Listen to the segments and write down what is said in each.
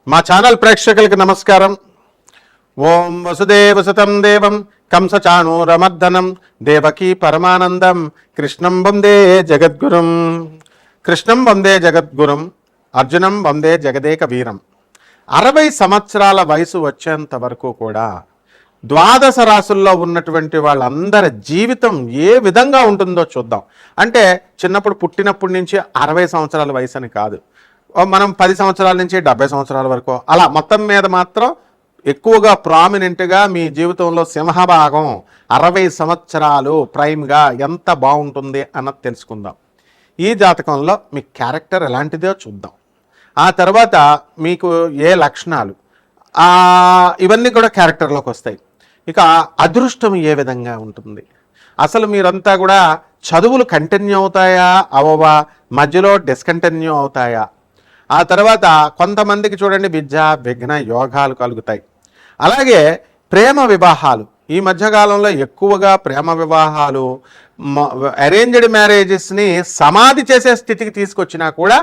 మా ఛానల్ ప్రేక్షకులకి నమస్కారం. ఓం వసుదేవసుతం దేవం కంసచాణూరమర్దనం దేవకీ పరమానందం కృష్ణం వందే జగద్గురుం. కృష్ణం వందే జగద్గురుం, అర్జునం వందే జగదేక వీరం. 60 సంవత్సరాల వయసు వచ్చేంత వరకు కూడా ద్వాదశ రాసుల్లో ఉన్నటువంటి వాళ్ళందరి జీవితం ఏ విధంగా ఉంటుందో చూద్దాం. అంటే చిన్నప్పుడు పుట్టినప్పటి నుంచి 60 సంవత్సరాల వయసు అని కాదు, మనం 10 సంవత్సరాల నుంచి 70 సంవత్సరాల వరకు, అలా మొత్తం మీద మాత్రం ఎక్కువగా ప్రామినెంట్గా మీ జీవితంలో సింహభాగం 60 సంవత్సరాలు ప్రైమ్గా ఎంత బాగుంటుంది అన్నది తెలుసుకుందాం. ఈ జాతకంలో మీ క్యారెక్టర్ ఎలాంటిదో చూద్దాం. ఆ తర్వాత మీకు ఏ లక్షణాలు, ఇవన్నీ కూడా క్యారెక్టర్లోకి వస్తాయి. ఇక అదృష్టం ఏ విధంగా ఉంటుంది, అసలు మీరంతా కూడా చదువులు కంటిన్యూ అవుతాయా అవవా, మధ్యలో డిస్కంటిన్యూ అవుతాయా, ఆ తర్వాత కొంతమందికి చూడండి విద్య విఘ్న యోగాలు కలుగుతాయి. అలాగే ప్రేమ వివాహాలు, ఈ మధ్యకాలంలో ఎక్కువగా ప్రేమ వివాహాలు అరేంజ్డ్ మ్యారేజెస్ని సమాధి చేసే స్థితికి తీసుకొచ్చినా కూడా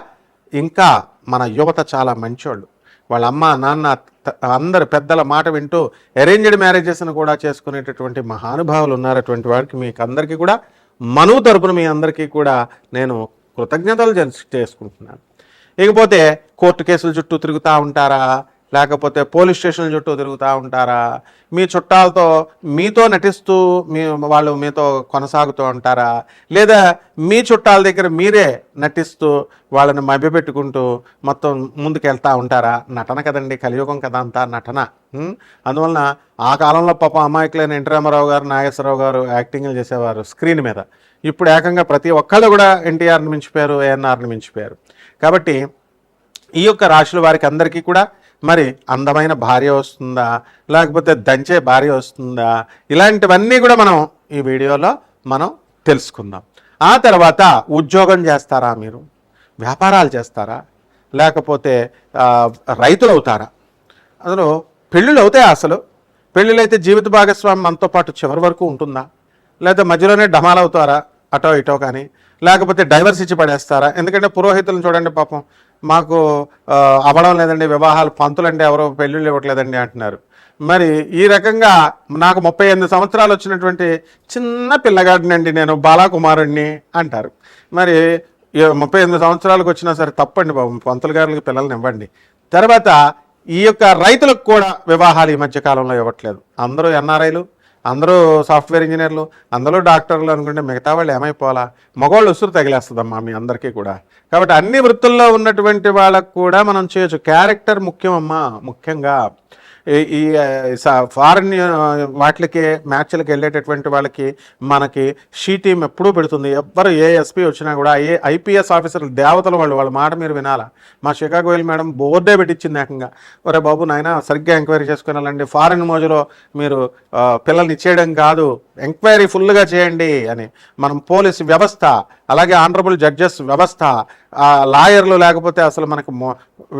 ఇంకా మన యువత చాలా మంచోళ్ళు, వాళ్ళ అమ్మ నాన్న అందరు పెద్దల మాట వింటూ అరేంజ్డ్ మ్యారేజెస్ను కూడా చేసుకునేటటువంటి మహానుభావులు ఉన్నారటువంటి వారికి మీకు అందరికీ కూడా మనువు తరపున మీ అందరికీ కూడా నేను కృతజ్ఞతలు చేసుకుంటున్నాను. ఇకపోతే కోర్టు కేసుల చుట్టూ తిరుగుతూ ఉంటారా, లేకపోతే పోలీస్ స్టేషన్ల చుట్టూ తిరుగుతూ ఉంటారా, మీ చుట్టాలతో మీతో నటిస్తూ వాళ్ళు మీతో కొనసాగుతూ ఉంటారా, లేదా మీ చుట్టాల దగ్గర మీరే నటిస్తూ వాళ్ళని మభ్యపెట్టుకుంటూ మొత్తం ముందుకు వెళ్తూ ఉంటారా? నటన కదండి, కలియుగం కదా అంతా నటన. అందువలన ఆ కాలంలో పాప అమాయకులైన ఎన్టీ రామారావు గారు, నాగేశ్వరరావు గారు యాక్టింగ్లు చేసేవారు స్క్రీన్ మీద. ఇప్పుడు ఏకంగా ప్రతి ఒక్కళ్ళు కూడా ఎన్టీఆర్ని మించిపోయారు, ఏఎన్ఆర్ని మించిపోయారు. కాబట్టి ఈ యొక్క రాశుల వారికి అందరికీ కూడా మరి అందమైన భార్య వస్తుందా, లేకపోతే దంచే భార్య వస్తుందా, ఇలాంటివన్నీ కూడా మనం ఈ వీడియోలో మనం తెలుసుకుందాం. ఆ తర్వాత ఉద్యోగం చేస్తారా, మీరు వ్యాపారాలు చేస్తారా, లేకపోతే రైతులు అవుతారా, అసలు పెళ్ళిళ్ళు అవుతాయా, అసలు పెళ్ళిళ్ళు అయితే జీవిత భాగస్వామి మనతో పాటు చివరి వరకు ఉంటుందా, లేదా మధ్యలోనే డమాలవుతారా అటో ఇటో కానీ, లేకపోతే డైవర్స్ ఇచ్చి పడేస్తారా? ఎందుకంటే పురోహితులను చూడండి, పాపం మాకు అవ్వడం లేదండి వివాహాలు, పంతులంటే ఎవరో పెళ్ళిళ్ళు ఇవ్వట్లేదండి అంటున్నారు. మరి ఈ రకంగా నాకు 38 సంవత్సరాలు వచ్చినటువంటి చిన్న పిల్లగాడినండి నేను, బాలాకుమారుణ్ణి అంటారు. మరి 38 సంవత్సరాలకు వచ్చినా సరే తప్పండి బాబు, పంతులు గారికి పిల్లల్ని ఇవ్వండి. తర్వాత ఈ యొక్క రైతులకు కూడా వివాహాలు ఈ మధ్యకాలంలో ఇవ్వట్లేదు. అందరూ ఎన్ఆర్ఐలు, అందరూ సాఫ్ట్వేర్ ఇంజనీర్లు, అందరూ డాక్టర్లు అనుకుంటే మిగతా వాళ్ళు ఏమైపోవాలా? మగవాళ్ళు ఉసురు తగిలేస్తుందమ్మా మీ అందరికీ కూడా. కాబట్టి అన్ని వృత్తుల్లో ఉన్నటువంటి వాళ్ళకు కూడా మనం చేయొచ్చు. క్యారెక్టర్ ముఖ్యమమ్మా. ముఖ్యంగా ఈ ఫారిన్ వాటికి మ్యాచ్లకి వెళ్ళేటటువంటి వాళ్ళకి మనకి షీ టీం ఎప్పుడూ పెడుతుంది. ఎవ్వరు ఏ ఎస్పీ వచ్చినా కూడా, ఏ ఐపీఎస్ ఆఫీసర్లు దేవతలు వాళ్ళ మాట మీరు వినాలా. మా షికాగో వెళ్ళి మేడం బోర్డే పెట్టించింది ఏకంగా, ఒరే బాబు నాయన సరిగ్గా ఎంక్వైరీ చేసుకుని వెళ్ళండి, ఫారిన్ మోజులో మీరు పిల్లల్ని ఇచ్చేయడం కాదు, ఎంక్వైరీ ఫుల్గా చేయండి అని. మనం పోలీస్ వ్యవస్థ, అలాగే ఆనరబుల్ జడ్జెస్ వ్యవస్థ, లాయర్లు లేకపోతే అసలు మనకు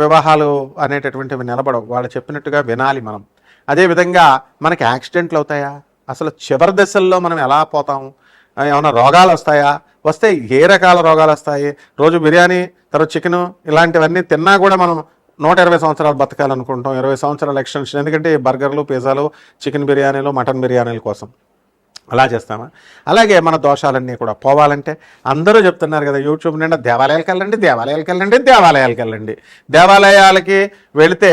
వివాహాలు అనేటటువంటివి నిలబడవు. వాళ్ళు చెప్పినట్టుగా వినాలి మనం. అదేవిధంగా మనకి యాక్సిడెంట్లు అవుతాయా, అసలు చివరి దశల్లో మనం ఎలా పోతాము, ఏమైనా రోగాలు వస్తాయా, వస్తే ఏ రకాల రోగాలు వస్తాయి? రోజు బిర్యానీ తర్వాత చికెను ఇలాంటివన్నీ తిన్నా కూడా మనం 120 సంవత్సరాలు బతకాలనుకుంటాం, 20 సంవత్సరాల ఎక్స్టెన్షన్. ఎందుకంటే బర్గర్లు, పిజ్జాలు, చికెన్ బిర్యానీలు, మటన్ బిర్యానీల కోసం అలా చేస్తామా? అలాగే మన దోషాలన్నీ కూడా పోవాలంటే అందరూ చెప్తున్నారు కదా యూట్యూబ్ నిండా, దేవాలయాలకు వెళ్ళండి, దేవాలయాలకు వెళ్ళండి, దేవాలయాలకు వెళ్ళండి. దేవాలయాలకి వెళితే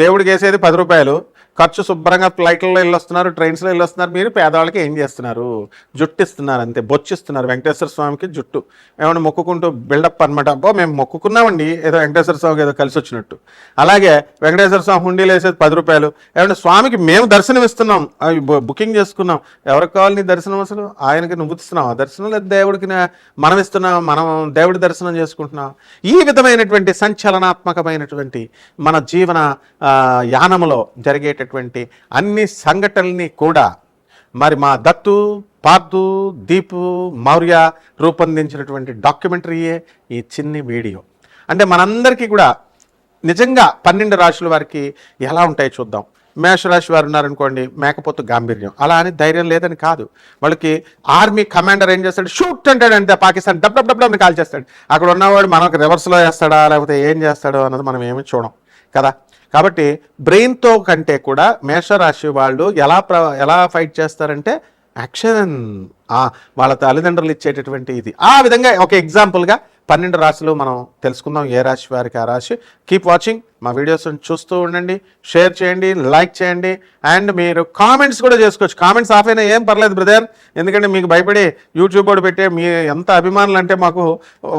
దేవుడికి వేసేది 10 రూపాయలు ఖర్చు, శుభ్రంగా ఫ్లైట్లలో వెళ్ళొస్తున్నారు, ట్రైన్స్లో వెళ్ళొస్తున్నారు. మీరు పేదవాళ్ళకి ఏం చేస్తున్నారు? జుట్టు ఇస్తున్నారు అంతే, బొచ్చిస్తున్నారు. వెంకటేశ్వర స్వామికి జుట్టు ఏమైనా మొక్కుకుంటూ బిల్డప్ అనమాట. అబ్బో మేము మొక్కుకున్నామండి ఏదో వెంకటేశ్వర స్వామికి ఏదో కలిసి వచ్చినట్టు. అలాగే వెంకటేశ్వర స్వామి హుండీలు వేసేది 10 రూపాయలు. ఏమంటే స్వామికి మేము దర్శనం ఇస్తున్నాం, బుకింగ్ చేసుకున్నాం. ఎవరికి కావాలి నీ దర్శనం? అసలు ఆయనకి నువ్వు ఇస్తున్నాం ఆ దర్శనం, లేదా దేవుడికి మనం ఇస్తున్నాం, మనం దేవుడి దర్శనం చేసుకుంటున్నాం. ఈ విధమైనటువంటి సంచలనాత్మకమైనటువంటి మన జీవన యానములో జరిగేట అన్ని సంఘటనల్ని కూడా మరి మా దత్తు, పార్థు, దీపు, మౌర్య రూపొందించినటువంటి డాక్యుమెంటరీయే ఈ చిన్ని వీడియో. అంటే మనందరికీ కూడా నిజంగా 12 రాశుల వారికి ఎలా ఉంటాయో చూద్దాం. మేషరాశి వారు ఉన్నారనుకోండి, మేకపోతు గాంభీర్యం, అలా అని ధైర్యం లేదని కాదు. వాళ్ళకి ఆర్మీ కమాండర్ ఏం చేస్తాడు, షూట్ అంటాడు అంతే, Pakistan dub dub dub call చేస్తాడు. అక్కడ ఉన్నవాడు మనకు రివర్స్లో వేస్తాడా లేకపోతే ఏం చేస్తాడో అన్నది మనం ఏమి చూడం కదా. కాబట్టి బ్రెయిన్తో కంటే కూడా మేషరాశి వాళ్ళు ఎలా ఫైట్ చేస్తారంటే యాక్షన్, వాళ్ళ తల్లిదండ్రులు ఇచ్చేటటువంటి ఇది. ఆ విధంగా ఒక ఎగ్జాంపుల్గా 12 రాశులు మనం తెలుసుకుందాం, ఏ రాశి వారికి ఆ రాశి. కీప్ వాచింగ్, మా వీడియోస్ చూస్తూ ఉండండి, షేర్ చేయండి, లైక్ చేయండి, అండ్ మీరు కామెంట్స్ కూడా చేసుకోవచ్చు. కామెంట్స్ ఆఫ్ అయినా ఏం పర్లేదు బ్రదర్, ఎందుకంటే మీకు భయపడి యూట్యూబ్ కూడా పెట్టే మీ ఎంత అభిమానులు అంటే మాకు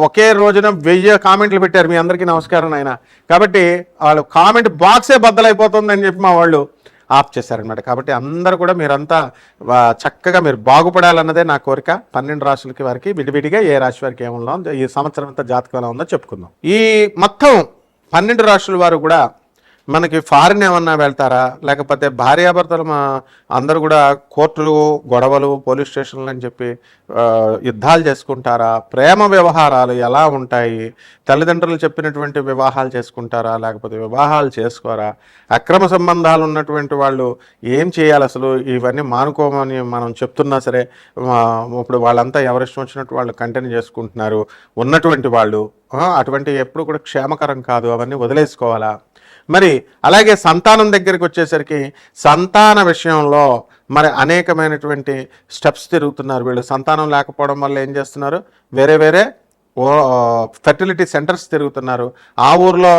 ఒకే రోజున 1000 కామెంట్లు పెట్టారు. మీ అందరికీ నమస్కారం నాయన. కాబట్టి వాళ్ళు కామెంట్ బాక్సే బద్దలైపోతుందని చెప్పి మా వాళ్ళు ఆఫ్ చేశారనమాట. కాబట్టి అందరూ కూడా మీరంతా చక్కగా మీరు బాగుపడాలన్నదే నా కోరిక. 12 రాశులకి వారికి విడివిడిగా ఏ రాశి వారికి ఏముందో ఈ సంవత్సరం అంతా జాతకం ఎలా ఉందో చెప్పుకుందాం. ఈ మొత్తం 12 రాశుల వారు కూడా మనకి ఫారిన్ ఏమన్నా వెళ్తారా, లేకపోతే భార్యాభర్తలు అందరూ కూడా కోర్టులు, గొడవలు, పోలీస్ స్టేషన్లు అని చెప్పి యుద్ధాలు చేసుకుంటారా, ప్రేమ వ్యవహారాలు ఎలా ఉంటాయి, తల్లిదండ్రులు చెప్పినటువంటి వివాహాలు చేసుకుంటారా, లేకపోతే వివాహాలు చేసుకోరా, అక్రమ సంబంధాలు ఉన్నటువంటి వాళ్ళు ఏం చేయాలి అసలు, ఇవన్నీ మానుకోమని మనం చెప్తున్నా సరే ఇప్పుడు వాళ్ళంతా ఎవరిష్టం వచ్చినట్టు వాళ్ళు కంటిన్యూ చేసుకుంటున్నారు ఉన్నటువంటి వాళ్ళు. అటువంటి ఎప్పుడు కూడా క్షేమకరం కాదు, అవన్నీ వదిలేసుకోవాలా. మరి అలాగే సంతానం దగ్గరికి వచ్చేసరికి సంతాన విషయంలో మరి అనేకమైనటువంటి స్టెప్స్ తిరుగుతున్నారు వీళ్ళు. సంతానం లేకపోవడం వల్ల ఏం చేస్తున్నారు, వేరే ఫెర్టిలిటీ సెంటర్స్ తిరుగుతున్నారు. ఆ ఊర్లో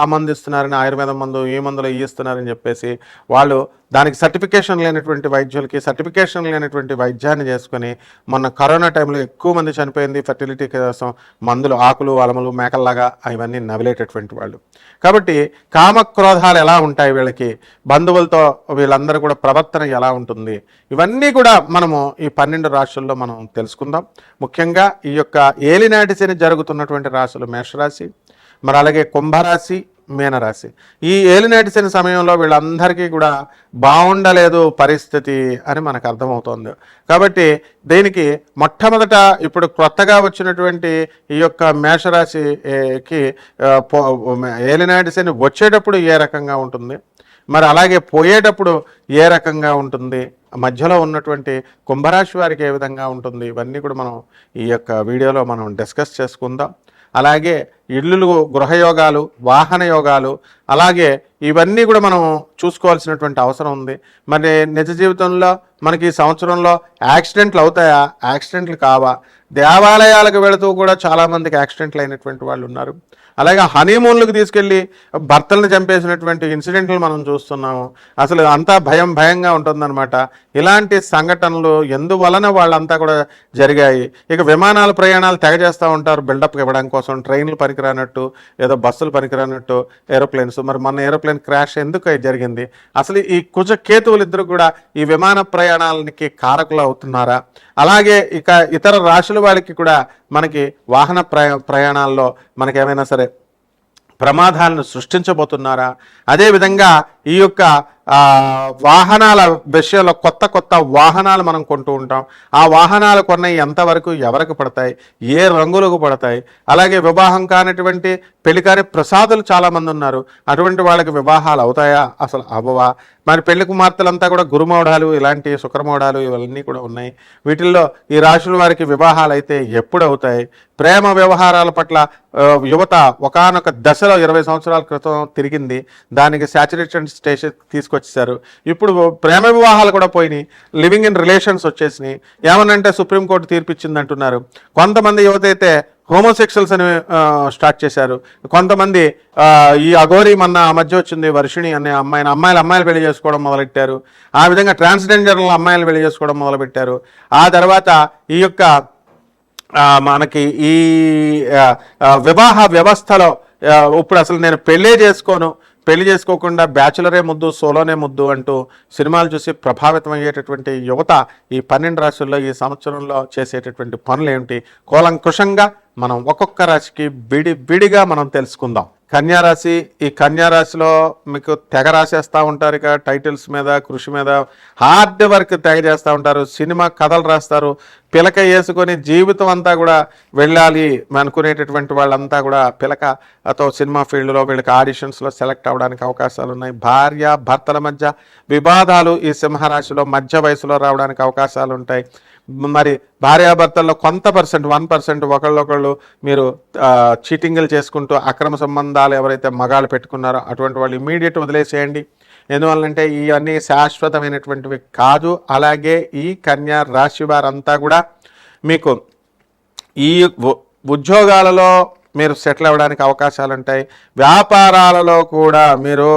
ఆ మందు ఇస్తున్నారని, ఆయుర్వేదం మందు, ఈ మందులో ఇస్తున్నారని చెప్పేసి వాళ్ళు దానికి సర్టిఫికేషన్ లేనటువంటి వైద్యులకి సర్టిఫికేషన్ లేనటువంటి వైద్యాన్ని చేసుకొని మొన్న కరోనా టైంలో ఎక్కువ మంది చనిపోయింది ఫెర్టిలిటీ కోసం మందులు, ఆకులు, అలములు, మేకల్లాగా ఇవన్నీ నవిలేటటువంటి వాళ్ళు. కాబట్టి కామక్రోధాలు ఎలా ఉంటాయి వీళ్ళకి, బంధువులతో వీళ్ళందరూ కూడా ప్రవర్తన ఎలా ఉంటుంది, ఇవన్నీ కూడా మనము ఈ 12 రాశుల్లో మనం తెలుసుకుందాం. ముఖ్యంగా ఈ యొక్క ఏలినాటి శని జరుగుతున్నటువంటి రాశులు మేషరాశి, మరి అలాగే కుంభరాశి, మీనరాశి. ఈ ఏలినాటి శని సమయంలో వీళ్ళందరికీ కూడా బాగుండలేదు పరిస్థితి అని మనకు అర్థమవుతుంది. కాబట్టి దీనికి మొట్టమొదట ఇప్పుడు కొత్తగా వచ్చినటువంటి ఈ యొక్క మేషరాశికి ఏలినాటి శని వచ్చేటప్పుడు ఏ రకంగా ఉంటుంది, మరి అలాగే పోయేటప్పుడు ఏ రకంగా ఉంటుంది, మధ్యలో ఉన్నటువంటి కుంభరాశి వారికి ఏ విధంగా ఉంటుంది, ఇవన్నీ కూడా మనం ఈ యొక్క వీడియోలో మనం డిస్కస్ చేసుకుందాం. అలాగే ఇళ్ళు, గృహయోగాలు, వాహన యోగాలు, అలాగే ఇవన్నీ కూడా మనం చూసుకోవాల్సినటువంటి అవసరం ఉంది. మరి నిజ జీవితంలో మనకి ఈ సంవత్సరంలో యాక్సిడెంట్లు అవుతాయా, యాక్సిడెంట్లు కావా, దేవాలయాలకు వెళుతూ కూడా చాలామందికి యాక్సిడెంట్లు అయినటువంటి వాళ్ళు ఉన్నారు. అలాగే హనీమూన్లకు తీసుకెళ్ళి భర్తలను చంపేసినటువంటి ఇన్సిడెంట్లు మనం చూస్తున్నాము. అసలు అంతా భయంగా ఉంటుందన్నమాట. ఇలాంటి సంఘటనలు ఎందువలన వాళ్ళంతా కూడా జరిగాయి. ఇక విమానాల ప్రయాణాలు తెగ చేస్తూ ఉంటారు బిల్డప్ ఇవ్వడం కోసం, ట్రైన్లు పనికిరానట్టు, ఏదో బస్సులు పనికిరానట్టు ఏరోప్లేన్స్. మరి మన ఏరోప్లేన్ క్రాష్ ఎందుకు జరిగింది, అసలు ఈ కుజ కేతువులు ఇద్దరు కూడా ఈ విమాన ప్రయాణాలకి కారకులు అవుతున్నారా, అలాగే ఇక ఇతర రాశుల వాళ్ళకి కూడా మనకి వాహన ప్రయాణాల్లో మనకేమైనా సరే ప్రమాదాలను సృష్టించబోతున్నారా, అదేవిధంగా ఈ యొక్క వాహనాల విషయంలో కొత్త వాహనాలు మనం కొంటూ ఉంటాం. ఆ వాహనాలు కొన్నవి ఎంతవరకు ఎవరికి పడతాయి, ఏ రంగులకు పడతాయి, అలాగే వివాహం కానటువంటి పెళ్లికారి ప్రసాదులు చాలామంది ఉన్నారు, అటువంటి వాళ్ళకి వివాహాలు అవుతాయా, అసలు అవ్వవా. మరి పెళ్లి కుమార్తెలంతా కూడా గురుమౌఢాలు, ఇలాంటి శుక్రమౌఢాలు ఇవన్నీ కూడా ఉన్నాయి. వీటిల్లో ఈ రాశుల వారికి వివాహాలు అయితే ఎప్పుడు అవుతాయి, ప్రేమ వ్యవహారాల పట్ల యువత ఒకానొక దశలో 20 సంవత్సరాల క్రితం తిరిగింది, దానికి సాచురేషన్ స్టేషన్ తీసుకొచ్చేసారు. ఇప్పుడు ప్రేమ వివాహాలు కూడా పోయినాయి, లివింగ్ ఇన్ రిలేషన్స్ వచ్చేసినాయి. ఏమనంటే సుప్రీంకోర్టు తీర్పిచ్చింది అంటున్నారు. కొంతమంది యువత అయితే హోమోసెక్షువల్స్ అని స్టార్ట్ చేశారు. కొంతమంది ఈ అఘోరి ఆ మధ్య వచ్చింది వర్షిణి అనే అమ్మాయిలు పెళ్లి చేసుకోవడం మొదలెట్టారు. ఆ విధంగా ట్రాన్స్జెండర్ల అమ్మాయిలు పెళ్లి చేసుకోవడం మొదలుపెట్టారు. ఆ తర్వాత ఈ యొక్క మనకి ఈ వివాహ వ్యవస్థలో ఇప్పుడు అసలు నేను పెళ్లి చేసుకోకుండా బ్యాచులరే ముద్దు, సోలోనే ముద్దు అంటూ సినిమాలు చూసి ప్రభావితం అయ్యేటటువంటి యువత ఈ 12 రాశుల్లో ఈ సంవత్సరంలో చేసేటటువంటి పనులు ఏమిటి, కూలంకుషంగా మనం ఒక్కొక్క రాశికి విడిగా మనం తెలుసుకుందాం. కన్యారాశి, ఈ కన్యారాశిలో మీకు తెగ రాసేస్తూ ఉంటారు. ఇక టైటిల్స్ మీద, కృషి మీద హార్డ్ వర్క్ తెగ చేస్తూ ఉంటారు. సినిమా కథలు రాస్తారు. పిలక వేసుకొని జీవితం అంతా కూడా వెళ్ళాలి అనుకునేటటువంటి వాళ్ళంతా కూడా పిలకతో సినిమా ఫీల్డ్లో వీళ్ళకి ఆడిషన్స్లో సెలెక్ట్ అవ్వడానికి అవకాశాలు ఉన్నాయి. భార్య భర్తల మధ్య వివాదాలు ఈ సింహరాశిలో మధ్య వయసులో రావడానికి అవకాశాలు ఉంటాయి. మరి భార్యాభర్తల్లో కొంత పర్సెంట్ 1% ఒకళ్ళొకళ్ళు మీరు చీటింగ్లు చేసుకుంటూ అక్రమ సంబంధాలు ఎవరైతే మగాళ్ళు పెట్టుకున్నారో అటువంటి వాళ్ళు ఇమీడియట్ వదిలేసేయండి. ఎందువల్లంటే ఇవన్నీ శాశ్వతమైనటువంటివి కాదు. అలాగే ఈ కన్యా రాశి వారంతా కూడా మీకు ఈ ఉద్యోగాలలో మీరు సెటిల్ అవ్వడానికి అవకాశాలు ఉంటాయి. వ్యాపారాలలో కూడా మీరు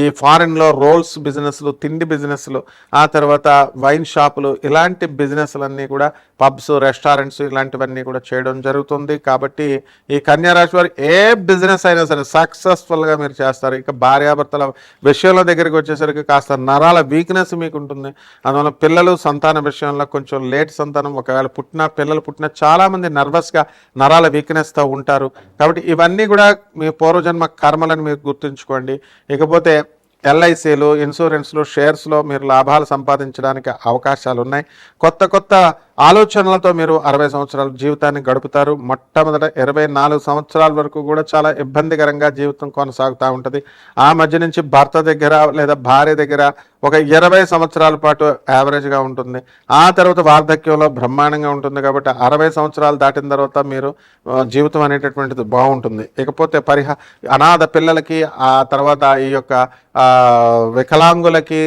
ఈ ఫారిన్లో రోల్స్ బిజినెస్లు, తిండి బిజినెస్లు, ఆ తర్వాత వైన్ షాపులు, ఇలాంటి బిజినెస్లన్నీ కూడా పబ్స్, రెస్టారెంట్స్ ఇలాంటివన్నీ కూడా చేయడం జరుగుతుంది. కాబట్టి ఈ కన్యా రాశి వారు ఏ బిజినెస్ అయినా సరే సక్సెస్ఫుల్గా మీరు చేస్తారు. ఇక భార్యాభర్తల విషయంలో దగ్గరికి వచ్చేసరికి కాస్త నరాల వీక్నెస్ మీకు ఉంటుంది. అందువల్ల పిల్లలు సంతాన విషయంలో కొంచెం లేట్ సంతానం, ఒకవేళ పిల్లలు పుట్టినా చాలామంది నర్వస్గా నరాల వీక్నెస్తో ఉంటారు. కాబట్టి ఇవన్నీ కూడా మీ పూర్వజన్మ కర్మలను మీరు గుర్తుంచుకోండి. ఇకపోతే ఎల్ఐసీలు, ఇన్సూరెన్స్లు, షేర్స్లో మీరు లాభాలు సంపాదించడానికి అవకాశాలు ఉన్నాయి. కొత్త ఆలోచనలతో మీరు 60 సంవత్సరాల జీవితాన్ని గడుపుతారు. మొట్టమొదట 24 సంవత్సరాల వరకు కూడా చాలా ఇబ్బందికరంగా జీవితం కొనసాగుతూ ఉంటుంది. ఆ మధ్య నుంచి భర్త దగ్గర లేదా భార్య దగ్గర ఒక 20 సంవత్సరాల పాటు యావరేజ్గా ఉంటుంది. ఆ తర్వాత వార్ధక్యంలో బ్రహ్మాండంగా ఉంటుంది. కాబట్టి 60 సంవత్సరాలు దాటిన తర్వాత మీరు జీవితం అనేటటువంటిది బాగుంటుంది. ఇకపోతే అనాథ పిల్లలకి, ఆ తర్వాత ఈ యొక్క వికలాంగులకి,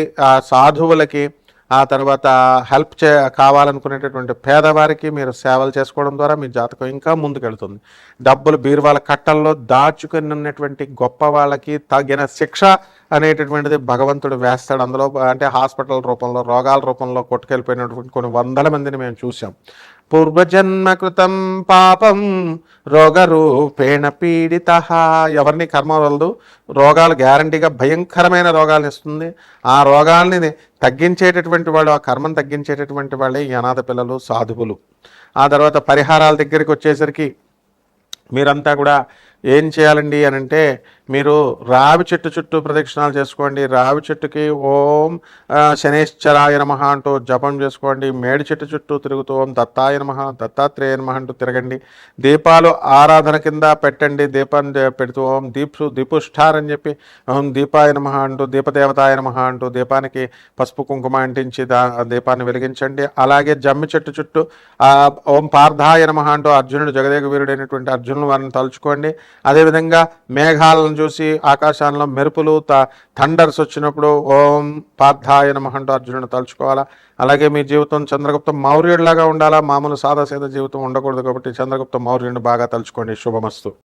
సాధువులకి, ఆ తర్వాత హెల్ప్ కావాలనుకునేటటువంటి పేదవారికి మీరు సేవలు చేసుకోవడం ద్వారా మీ జాతకం ఇంకా ముందుకెళ్తుంది. డబ్బులు బీరువాల కట్టల్లో దాచుకుని ఉన్నటువంటి గొప్ప వాళ్ళకి తగిన శిక్ష అనేటటువంటిది భగవంతుడు వేస్తాడు. అందులో అంటే హాస్పిటల్ రూపంలో, రోగాల రూపంలో కొట్టుకెళ్ళిపోయినటువంటి కొన్ని వందల మందిని మేము చూసాం. పూర్వజన్మకృతం పాపం రోగరూపేణ పీడిత. ఎవరిని కర్మ వలదు, రోగాలు గ్యారంటీగా భయంకరమైన రోగాలు ఇస్తుంది. ఆ రోగాల్ని తగ్గించేటటువంటి వాళ్ళు, ఆ కర్మను తగ్గించేటటువంటి వాళ్ళే ఈ అనాథ పిల్లలు, సాధువులు. ఆ తర్వాత పరిహారాల దగ్గరికి వచ్చేసరికి మీరంతా కూడా ఏం చేయాలండి అని అంటే, మీరు రావి చెట్టు చుట్టూ ప్రదక్షిణాలు చేసుకోండి. రావి చెట్టుకి ఓం శనేశ్వరాయ నమః అంటూ జపం చేసుకోండి. మేడి చెట్టు చుట్టూ తిరుగుతూ ఓం దత్తాయ నమః, దత్తాత్రేయ నమః అంటూ తిరగండి. దీపాలు ఆరాధన కింద పెట్టండి. దీపాన్ని పెడుతూ ఓం దీపుష్ఠార్ అని చెప్పి ఓం దీపాయ నమః అంటూ, దీపదేవతాయ నమః అంటూ దీపానికి పసుపు కుంకుమ అంటించి దీపాన్ని వెలిగించండి. అలాగే జమ్మి చెట్టు చుట్టూ ఓం పార్థాయ నమః అంటూ అర్జునుడు, జగదేక వీరుడైనటువంటి అర్జునుడు వారిని తలుచుకోండి. అదేవిధంగా మేఘాలను చూసి ఆకాశాల్లో మెరుపులు, థండర్స్ వచ్చినప్పుడు ఓం పార్థాయ నమః అంటూ అర్జునుడిని తలుచుకోవాలా. అలాగే మీ జీవితం చంద్రగుప్త మౌర్యుడిలాగా ఉండాలా, మామూలు సాదాసీదా జీవితం ఉండకూడదు. కాబట్టి చంద్రగుప్త మౌర్యుడిని బాగా తలుచుకోండి. శుభమస్తు.